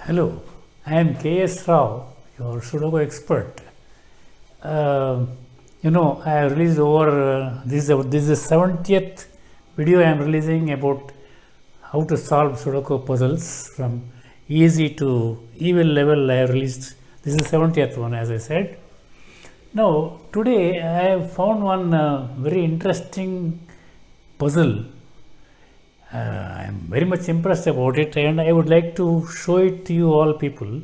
Hello, I am S Rao, your Sudoku expert. I have released this is the 70th video I am releasing about how to solve Sudoku puzzles from easy to evil level. I have released this is the 70th one, as I said. Now, today I have found one very interesting puzzle. I am very much impressed about it, and I would like to show it to you all people.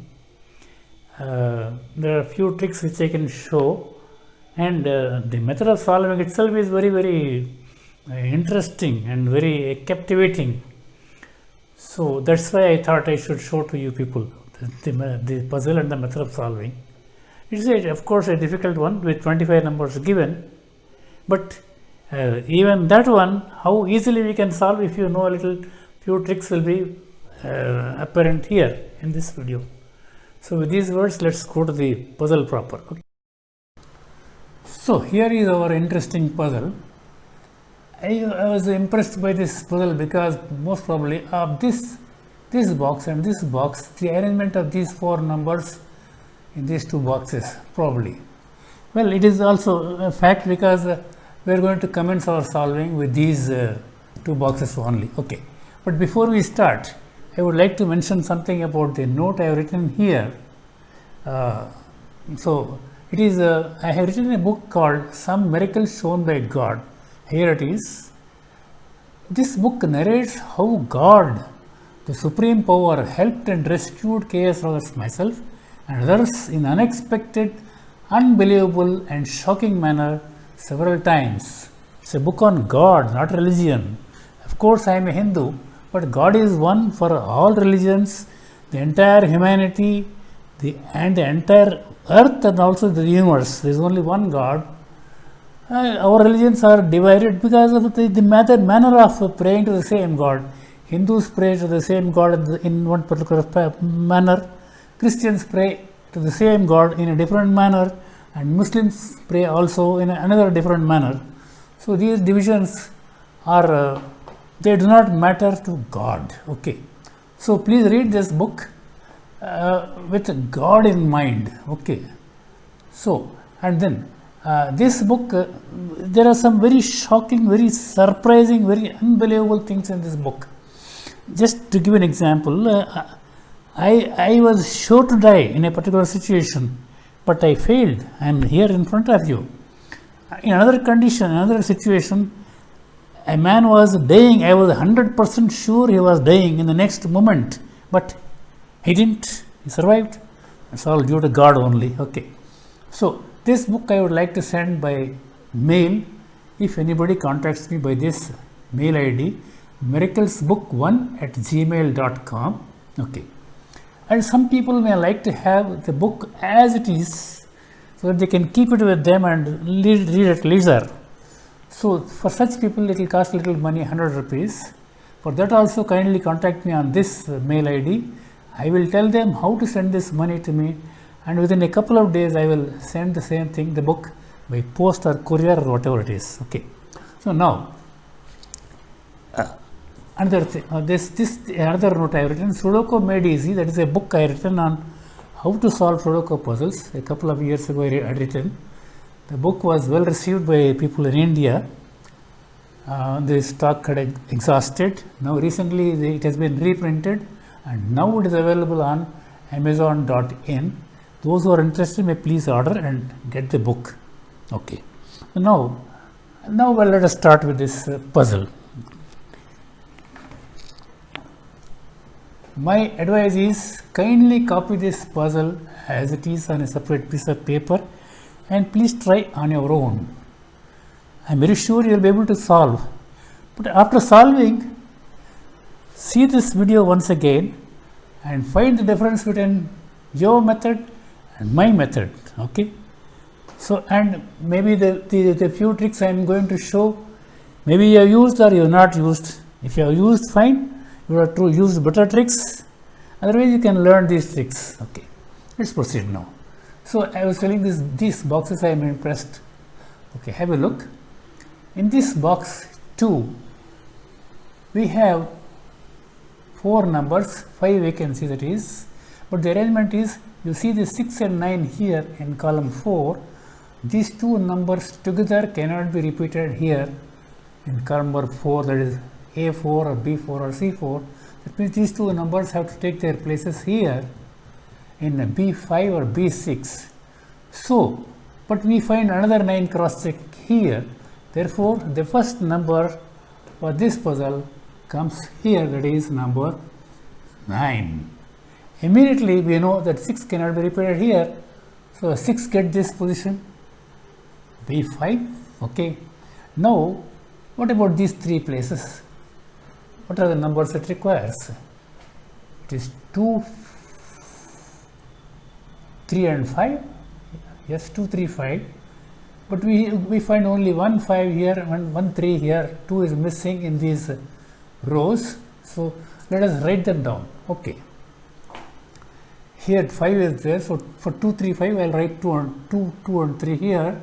There are a few tricks which I can show, and the method of solving itself is very interesting and very captivating. So that's why I thought I should show to you people the puzzle and the method of solving. It's of course a difficult one with 25 numbers given, but even that one, how easily we can solve, if you know a little few tricks will be apparent here in this video. So with these words, let's go to the puzzle proper. Okay. So here is our interesting puzzle. I was impressed by this puzzle because most probably of this box and this box, the arrangement of these four numbers in these two boxes probably. Well, it is also a fact because we are going to commence our solving with these two boxes only. Okay, but before we start, I would like to mention something about the note I have written here. So it is I have written a book called Some Miracles Shown by God. Here it is. This book narrates how God, the Supreme Power, helped and rescued S Rao, myself and others in unexpected, unbelievable and shocking manner several times. It's a book on God, not religion. Of course, I am a Hindu, but God is one for all religions, the entire humanity, and the entire earth and also the universe. There is only one God. Our religions are divided because of the manner of praying to the same God. Hindus pray to the same God in one particular manner. Christians pray to the same God in a different manner, and Muslims pray also in another different manner. So these divisions are they do not matter to God. Okay, so please read this book with God in mind. Okay, so and then this book there are some very shocking, very surprising, very unbelievable things in this book. Just to give an example, I was sure to die in a particular situation, but I failed. I am here in front of you. In another condition, another situation, a man was dying. I was 100% sure he was dying in the next moment, but he didn't. He survived. It's all due to God only. Okay. So this book I would like to send by mail. If anybody contacts me by this mail ID, miraclesbook1@gmail.com. Okay. And some people may like to have the book as it is, so that they can keep it with them and read at leisure. So for such people, it will cost little money, 100 rupees. For that also, kindly contact me on this mail ID. I will tell them how to send this money to me, and within a couple of days, I will send the same thing, the book, by post or courier or whatever it is. Okay. So now, another thing, another note I have written, Sudoku Made Easy. That is a book I have written on how to solve Sudoku puzzles. A couple of years ago I had written. The book was well received by people in India. The stock had exhausted. Now recently it has been reprinted, and now it is available on Amazon.in. Those who are interested may please order and get the book. Okay. Now well, let us start with this puzzle. My advice is kindly copy this puzzle as it is on a separate piece of paper, and please try on your own. I am very sure you will be able to solve. But after solving, see this video once again and find the difference between your method and my method. Okay. So, and maybe the few tricks I am going to show, maybe you have used or you have not used. If you have used, fine. You have to use better tricks. Otherwise, you can learn these tricks. Okay, let's proceed now. So I was telling these boxes I am impressed. Okay, have a look. In this box 2, we have 4 numbers, 5 vacancies, that is But the arrangement is, you see the 6 and 9 here in column 4. These two numbers together cannot be repeated here in column number 4, that is A4 or B4 or C4. That means these two numbers have to take their places here in B5 or B6. So, but we find another 9 cross check here. Therefore, the first number for this puzzle comes here, that is number 9. Immediately we know that 6 cannot be repeated here. So, 6 get this position, B5. Okay. Now, what about these 3 places? What are the numbers it requires? It is 2, 3 and 5. Yes, 2, 3, 5. But we find only 1 5 here and 1 3 here. 2 is missing in these rows. So, let us write them down. Okay. Here 5 is there. So, for 2, 3, 5, I will write 2 and 3 here.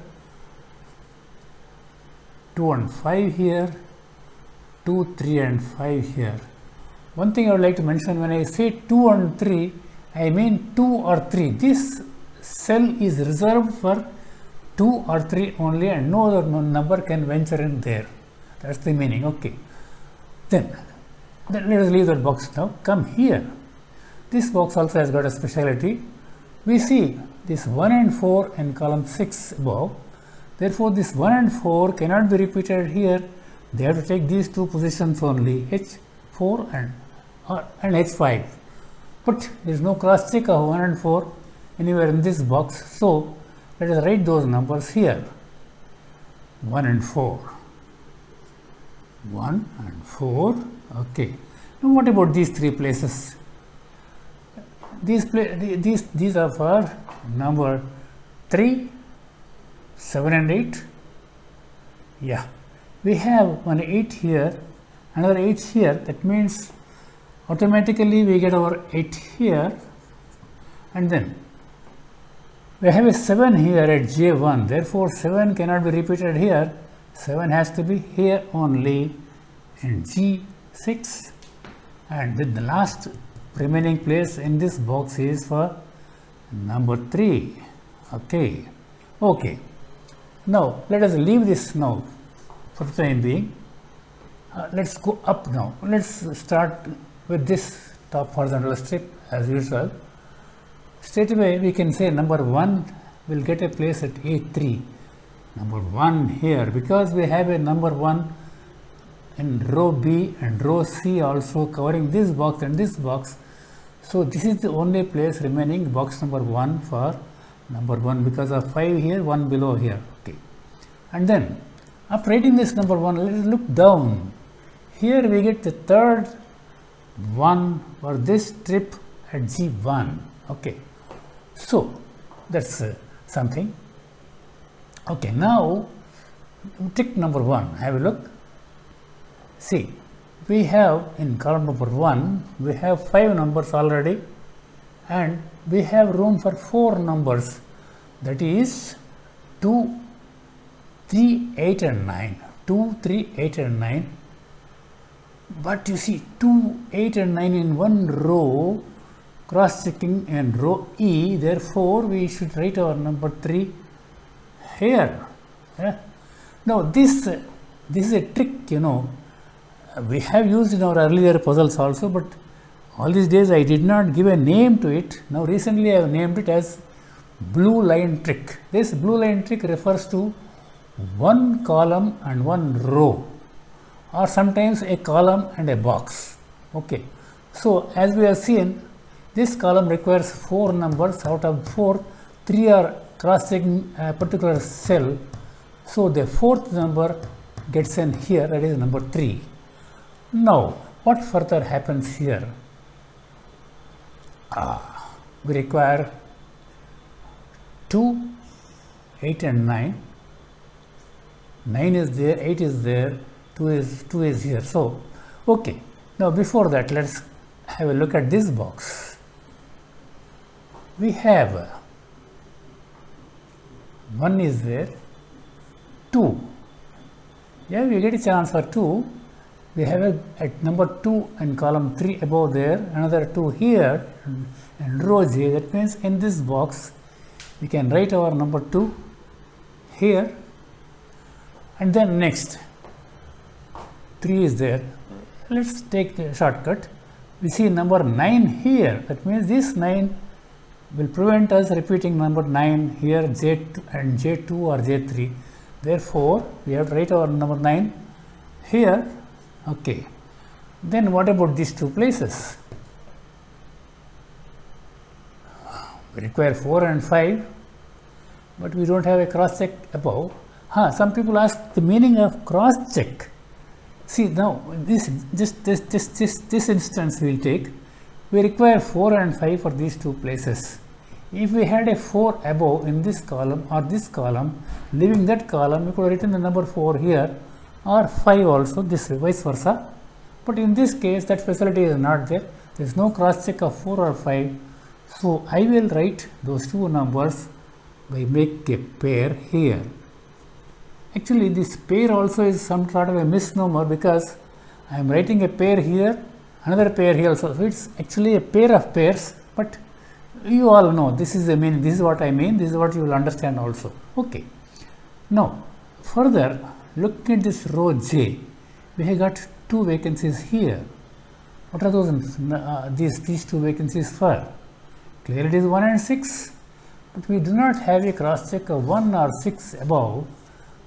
2 and 5 here. 2, 3 and 5 here. One thing I would like to mention, when I say 2 and 3, I mean 2 or 3. This cell is reserved for 2 or 3 only, and no other number can venture in there. That's the meaning. Okay. Then let us leave that box now. Come here. This box also has got a speciality. We see this 1 and 4 in column 6 above. Therefore, this 1 and 4 cannot be repeated here. They have to take these two positions only, H4 and H5. But there is no cross check of 1 and 4 anywhere in this box. So, let us write those numbers here. 1 and 4. 1 and 4. Okay. Now, what about these 3 places? These are for number 3, 7 and 8. Yeah. We have one 8 here, another 8 here. That means automatically we get our 8 here, and then we have a 7 here at J1. Therefore, 7 cannot be repeated here. 7 has to be here only in G6, and then the last remaining place in this box is for number 3. Okay. Okay. Now, let us leave this now for the time being. Let's go up now. Let's start with this top horizontal strip as usual. Straight away we can say number 1 will get a place at A3. Number 1 here, because we have a number 1 in row B and row C also covering this box and this box. So, this is the only place remaining, box number 1 for number 1, because of 5 here, 1 below here. Okay. And then after writing this number 1, let us look down. Here we get the third one for this strip at G1. Okay. So, that's something. Okay, now trick number 1. Have a look. See, we have in column number 1, we have 5 numbers already, and we have room for 4 numbers, that is 2, 3, 8 and 9. 2, 3, 8 and 9. But you see 2, 8 and 9 in one row, cross checking in row E. Therefore, we should write our number 3 here. Yeah. Now, this is a trick, you know. We have used in our earlier puzzles also, but all these days I did not give a name to it. Now, recently I have named it as blue line trick. This blue line trick refers to one column and one row, or sometimes a column and a box. Okay. So, as we have seen, this column requires 4 numbers. Out of 4, 3 are cross-checking a particular cell. So, the 4th number gets in here, that is number 3. Now, what further happens here? We require 2, 8 and 9. 9 is there, 8 is there, 2 is here. So, okay. Now, before that, let's have a look at this box. We have 1 is there, 2. Yeah, we get a chance for 2. we have at number 2 and column 3 above there, another 2 here, and row J. That means in this box we can write our number 2 here, and then next 3 is there. Let's take the shortcut. We see number 9 here. That means this 9 will prevent us repeating number 9 here, J2 and J2 or J3. Therefore, we have to write our number 9 here. Okay. Then what about these two places? We require 4 and 5, but we don't have a cross check above. Some people ask the meaning of cross check. See, now this instance we will take. We require 4 and 5 for these two places. If we had a 4 above in this column or this column, leaving that column, we could have written the number 4 here or 5 also, this vice versa. But in this case, that facility is not there. There is no cross check of 4 or 5. So I will write those two numbers by making a pair here. Actually, this pair also is some sort of a misnomer because I am writing a pair here, another pair here also. So it's actually a pair of pairs, but you all know this is the meaning. This is what I mean. This is what you will understand also. Okay. Now, further, looking at this row J, we have got two vacancies here. What are those? These two vacancies for? Clearly, it is 1 and 6, but we do not have a cross check of 1 or 6 above.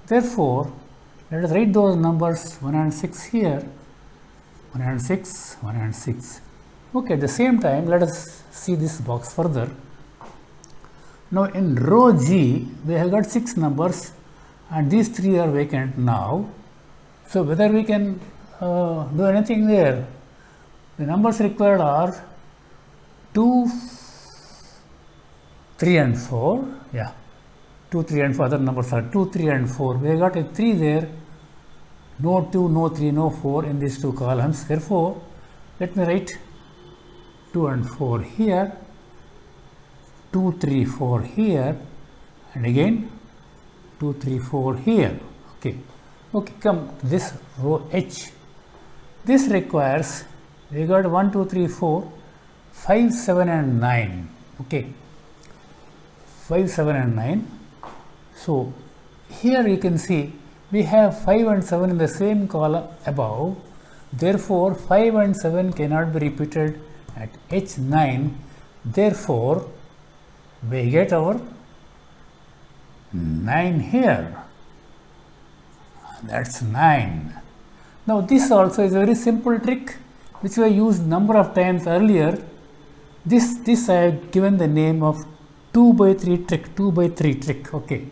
Therefore, let us write those numbers 1 and 6 here, 1 and 6, 1 and 6. Okay, at the same time, let us see this box further. Now, in row G, we have got 6 numbers and these 3 are vacant now. So, whether we can do anything there, the numbers required are 2, 3 and 4, 2, 3 and 4, other numbers are 2, 3 and 4. We have got a 3 there, no 2, no 3, no 4 in these two columns. Therefore, let me write 2 and 4 here, 2, 3, 4 here, and again 2, 3, 4 here. Okay, come this row H. This requires, we got 1, 2, 3, 4, 5, 7 and 9. Okay, 5, 7 and 9. So, here you can see we have 5 and 7 in the same column above. Therefore, 5 and 7 cannot be repeated at H9. Therefore, we get our 9 here. That's 9. Now, this also is a very simple trick which we have used number of times earlier. This I have given the name of 2 by 3 trick, 2 by 3 trick. Okay.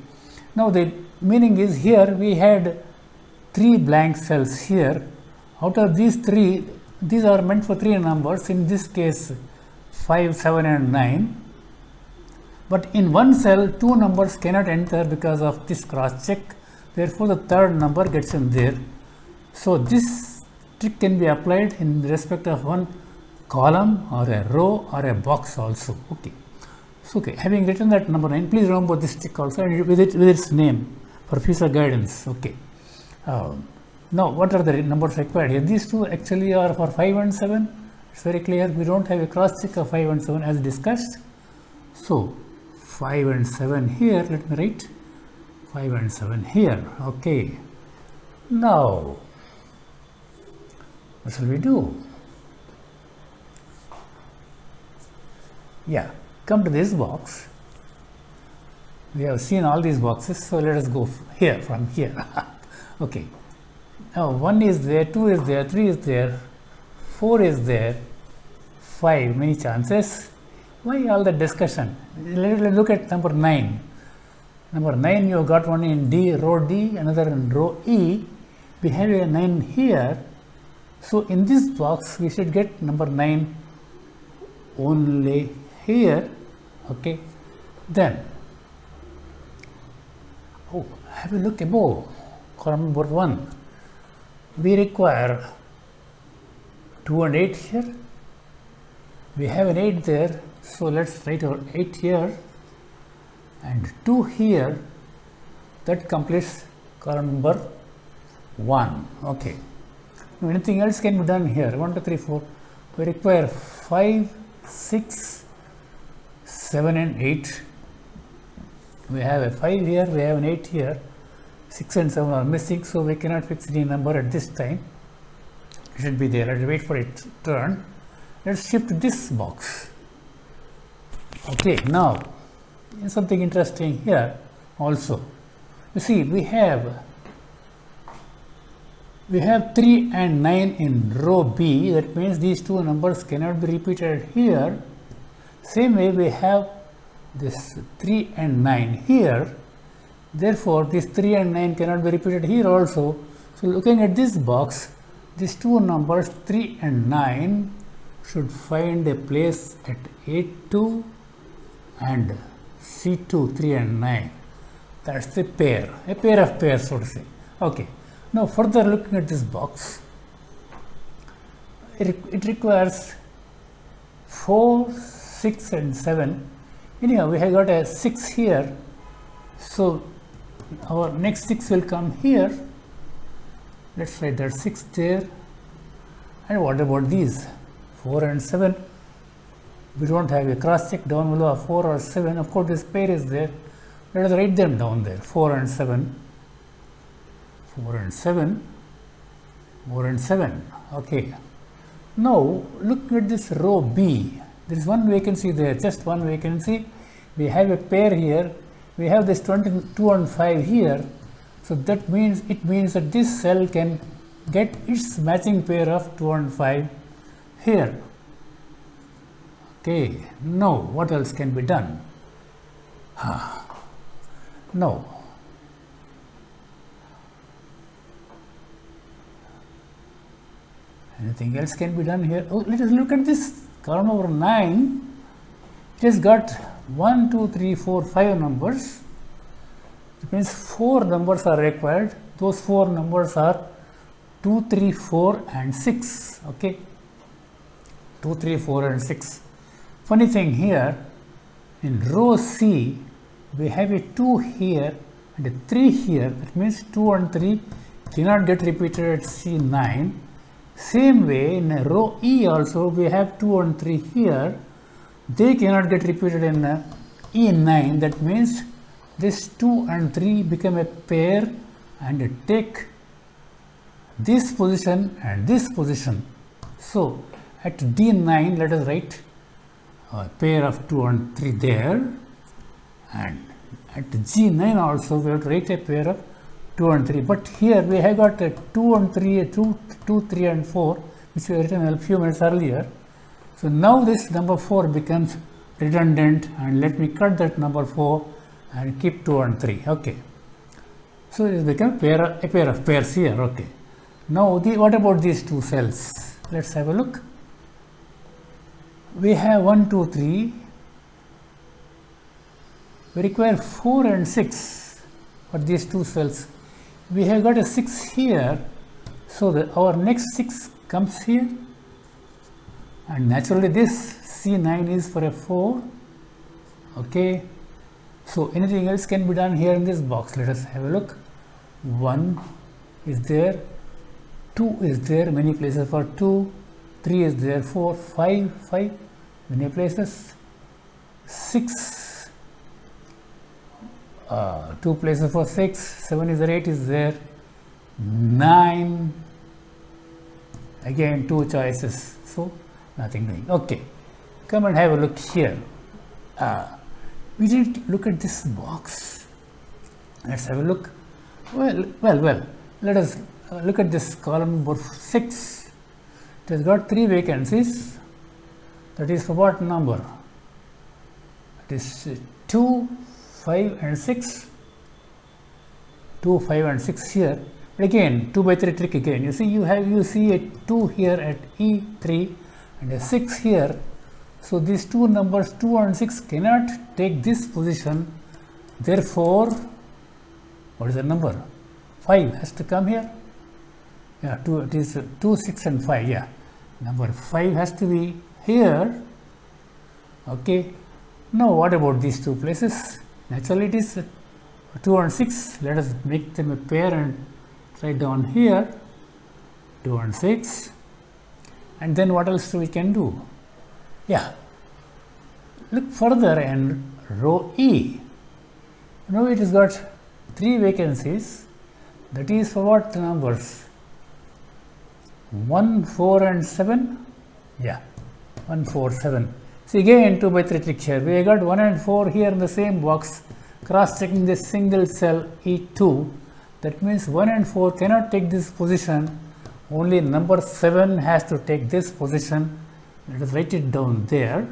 Now, the meaning is here we had 3 blank cells here. Out of these 3, these are meant for 3 numbers, in this case 5, 7 and 9. But in one cell, 2 numbers cannot enter because of this cross check. Therefore, the third number gets in there. So, this trick can be applied in respect of one column or a row or a box also. Okay. So, having written that number 9, please remember this trick also and with its name for future guidance. Okay. Now, what are the numbers required here? These two actually are for 5 and 7. It's very clear. We don't have a cross check of 5 and 7 as discussed. So, 5 and 7 here. Let me write 5 and 7 here. Okay. Now, what shall we do? Come to this box. We have seen all these boxes, so let us go here from here. Okay. Now 1 is there, 2 is there, 3 is there, 4 is there, 5, many chances. Why all the discussion? Let us look at number 9. Number 9, you have got one in D, row D, another in row E. We have a 9 here. So in this box, we should get number 9 only here. Okay. Then, have a look above, column number 1. We require 2 and 8 here. We have an 8 there, so let's write our 8 here and 2 here. That completes column number 1. Okay. Anything else can be done here. 1, 2, 3, 4. We require 5, 6, 7 and 8. We have a 5 here, we have an 8 here. 6 and 7 are missing, so we cannot fix any number at this time. It should be there. Let's wait for it to turn. Let's shift this box. Okay, now something interesting here also. You see, we have 3 and 9 in row B. That means these two numbers cannot be repeated here. Same way we have this 3 and 9 here. Therefore, this 3 and 9 cannot be repeated here also. So, looking at this box, these two numbers 3 and 9 should find a place at A2 and C2, 3 and 9. That's the pair, a pair of pairs, so to say. Okay. Now, further looking at this box, it requires 4, 6 and 7. Anyhow, we have got a 6 here. So, our next 6 will come here. Let's write that 6 there. And what about these? 4 and 7. We don't have a cross check down below of 4 or 7. Of course, this pair is there. Let us write them down there. 4 and 7. 4 and 7. 4 and 7. Okay. Now, look at this row B. There is one vacancy there, just one vacancy. We have a pair here. We have this 22 and 5 here. So that means, it means that this cell can get its matching pair of 2 and 5 here. Okay. Now, what else can be done? Now, anything else can be done here? Oh, let us look at this column number 9. It has got 1, 2, 3, 4, 5 numbers. It means 4 numbers are required. Those 4 numbers are 2, 3, 4 and 6. Okay. 2, 3, 4 and 6. Funny thing here, in row C, we have a 2 here and a 3 here. That means 2 and 3 cannot get repeated at C9. Same way, in row E also, we have 2 and 3 here. They cannot get repeated in E9. That means this 2 and 3 become a pair and take this position and this position. So, at D9, let us write a pair of 2 and 3 there. And at G9 also, we have to write a pair of 2 and 3. But here we have got a 2 and 3, 2, 3 and 4, which we have written a few minutes earlier. So now this number 4 becomes redundant, and let me cut that number 4 and keep 2 and 3. Okay. So it has become a pair of pairs here. Okay. Now what about these two cells? Let's have a look. We have 1, 2, 3. We require 4 and 6 for these two cells. We have got a 6 here, so that our next 6 comes here, and naturally this C9 is for a 4. Okay. So anything else can be done here in this box. Let us have a look. 1 is there, 2 is there, many places for 2, 3 is there, 4, 5, many places, 6, 2 places for 6, 7 is there, 8 is there, 9, again 2 choices, so nothing doing. Okay, come and have a look here. We didn't look at this box. Let's have a look. Well, let us look at this column number 6. It has got 3 vacancies. That is for what number? It is 2, 5 and 6. 2, 5 and 6 here. Again, 2 by 3 trick again. You see, you see a 2 here at E3 and a 6 here. So these two numbers 2 and 6 cannot take this position. Therefore, what is the number? 5 has to come here. Yeah, it is 2, 6 and 5. Yeah, number 5 has to be here. Okay. Now what about these two places? Naturally it is 2 and 6. Let us make them a pair and write down here. 2 and 6. And then what else we can do? Yeah, look further in row E. Now it has got 3 vacancies. That is for what numbers? 1, 4 and 7. Yeah, 1, 4, 7. See again 2 by 3 trick here. We have got 1 and 4 here in the same box. Cross checking this single cell E2. That means 1 and 4 cannot take this position. Only number 7 has to take this position. Let us write it down there.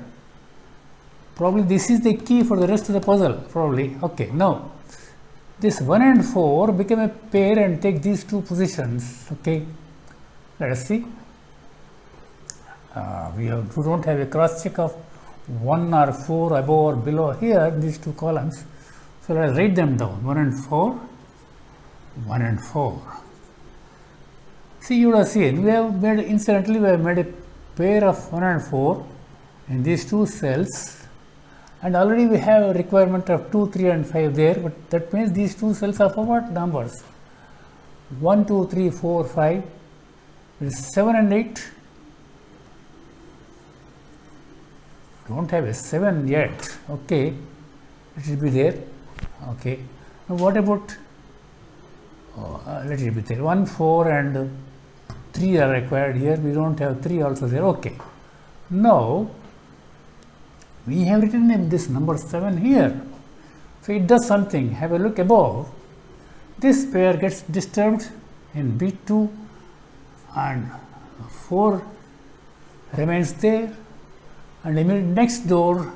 Probably this is the key for the rest of the puzzle. Probably. Okay, now this 1 and 4 become a pair and take these 2 positions. Okay, let us see. We don't have a cross check of 1 or 4 above or below here, these 2 columns. So let us write them down. 1 and 4, 1 and 4. See, you would have seen, we have made, incidentally, we have made a pair of 1 and 4 in these 2 cells. And already we have a requirement of 2, 3 and 5 there, but that means these 2 cells are for what numbers? 1, 2, 3, 4, 5, it is 7 and 8. Don't have a 7 yet. Okay, it will be there. Okay, now what about, let it be there. 1, 4 and 3 are required here. We don't have 3 also there. Okay, now we have written in this number 7 here. So it does something. Have a look above. This pair gets disturbed in B2 and 4 remains there, and immediately next door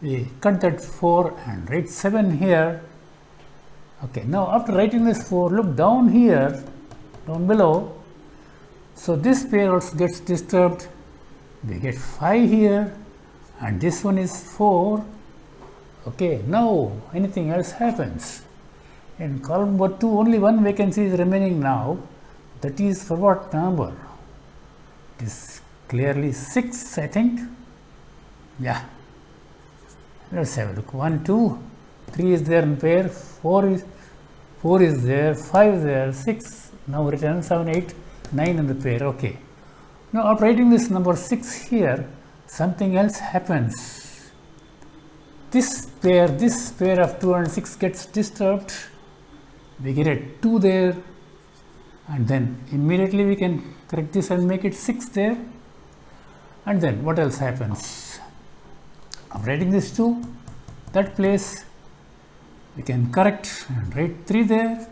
we cut that 4 and write 7 here. Okay, now after writing this 4, look down here, down below. So this pair also gets disturbed. We get 5 here, and this one is 4. Okay, now anything else happens. In column number 2, only 1 vacancy is remaining now. That is for what number? It is clearly 6, I think. Yeah. Let's have a look. 1, 2, 3 is there in pair, 4 is there, 5 is there, 6, now written 7, 8, 9 in the pair. Okay. Now after writing this number 6 here, something else happens. This pair of 2 and 6 gets disturbed. We get a 2 there, and then immediately we can correct this and make it 6 there. And then what else happens? After writing this 2, that place we can correct and write 3 there.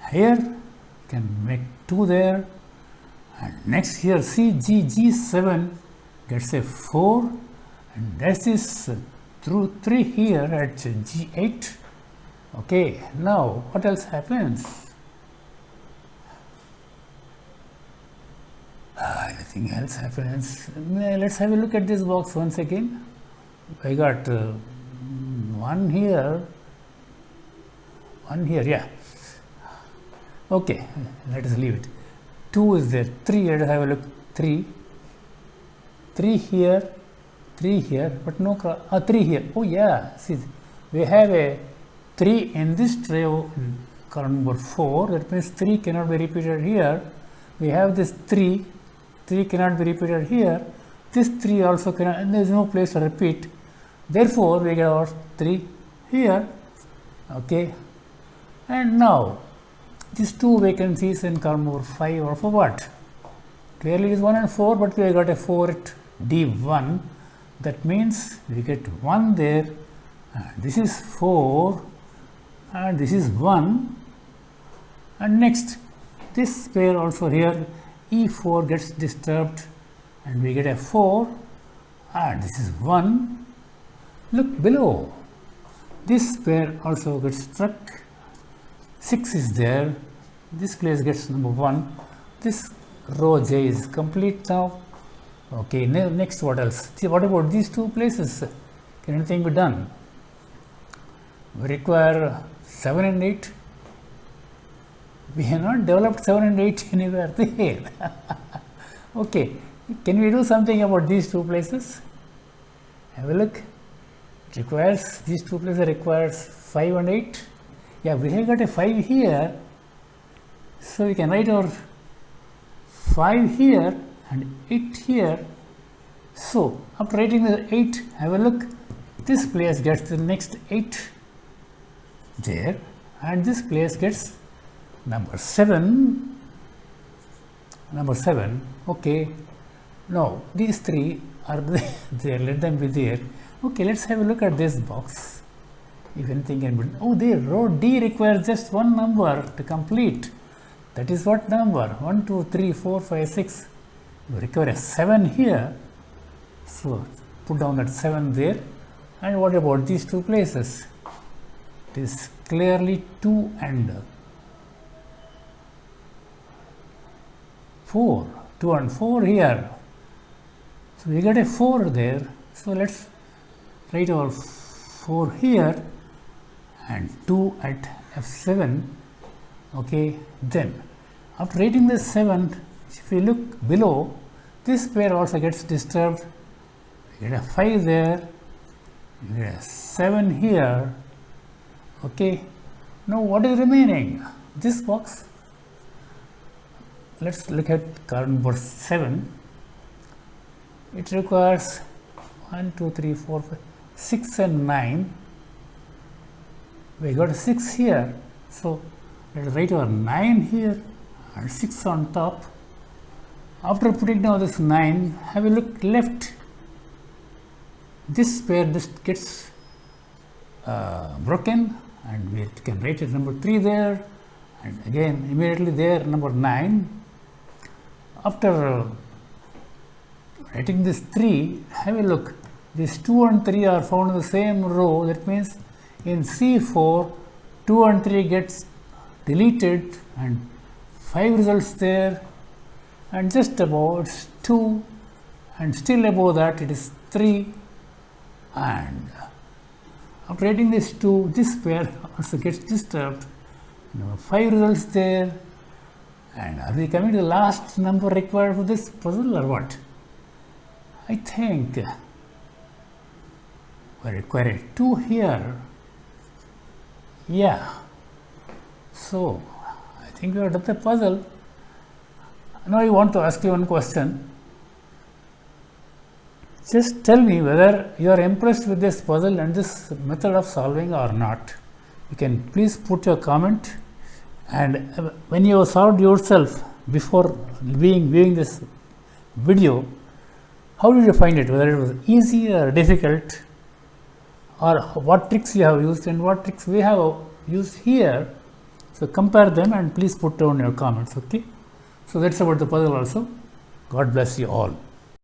Here we can make 2 there, and next here G7 gets a 4, and that is through 3 here at G8. Okay, now what else happens? Anything else happens? Let's have a look at this box once again. I got 1 here, yeah. Okay, let us leave it. 2 is there, 3, let us have a look. 3 here, 3 here, but no 3 here. Oh yeah, see, we have a 3 in this trio in column number 4. That means 3 cannot be repeated here. We have this 3 cannot be repeated here. This 3 also cannot, and there is no place to repeat. Therefore, we get our 3 here. Okay, and now these 2 vacancies in column number 5 are for what? Clearly it is 1 and 4, but we have got a 4 at D1. That means we get 1 there, and this is 4, and this is 1, and next this pair also here E4 gets disturbed, and we get a 4, and this is 1. Look below, this pair also gets struck. 6 is there, this place gets number 1. This row J is complete now. Okay, next what else? See, what about these 2 places? Can anything be done? We require 7 and 8. We have not developed 7 and 8 anywhere there. Okay, can we do something about these 2 places? Have a look. It requires, these 2 places requires 5 and 8. Yeah, we have got a 5 here. So we can write our 5 here and 8 here. So after writing the 8, have a look, this place gets the next 8 there, and this place gets number 7. Okay, now these 3 are there, let them be there. Okay, let's have a look at this box, if anything can be. Oh, there, row D requires just one number to complete. That is what number? 1, 2, 3, 4, 5, 6. You require a 7 here, so put down that 7 there. And what about these 2 places? It is clearly 2 and 4. 2 and 4 here. So we get a 4 there. So let's write our 4 here and 2 at F7. Okay, then after writing this 7, if we look below, this pair also gets disturbed. We get a 5 there, we get a 7 here. Okay, now what is remaining? This box. Let's look at card number 7. It requires 1, 2, 3, 4, 5, 6 and 9. We got a 6 here, so let's write our 9 here and 6 on top. After putting down this 9, have a look left. This pair just gets broken, and we can write it number 3 there, and again immediately there number 9. After writing this 3, have a look. These 2 and 3 are found in the same row. That means in C4, 2 and 3 gets deleted and 5 results there, and just above it's 2, and still above that it is 3, and after writing this 2, this pair also gets disturbed. 5 results there, and are we coming to the last number required for this puzzle or what? I think we require a 2 here. Yeah, so I think we have done the puzzle. Now I want to ask you one question. Just tell me whether you are impressed with this puzzle and this method of solving or not. You can please put your comment, and when you have solved yourself before viewing this video, how did you find it? Whether it was easy or difficult, or what tricks you have used and what tricks we have used here. So compare them and please put down your comments. Okay, so that's about the puzzle also. God bless you all.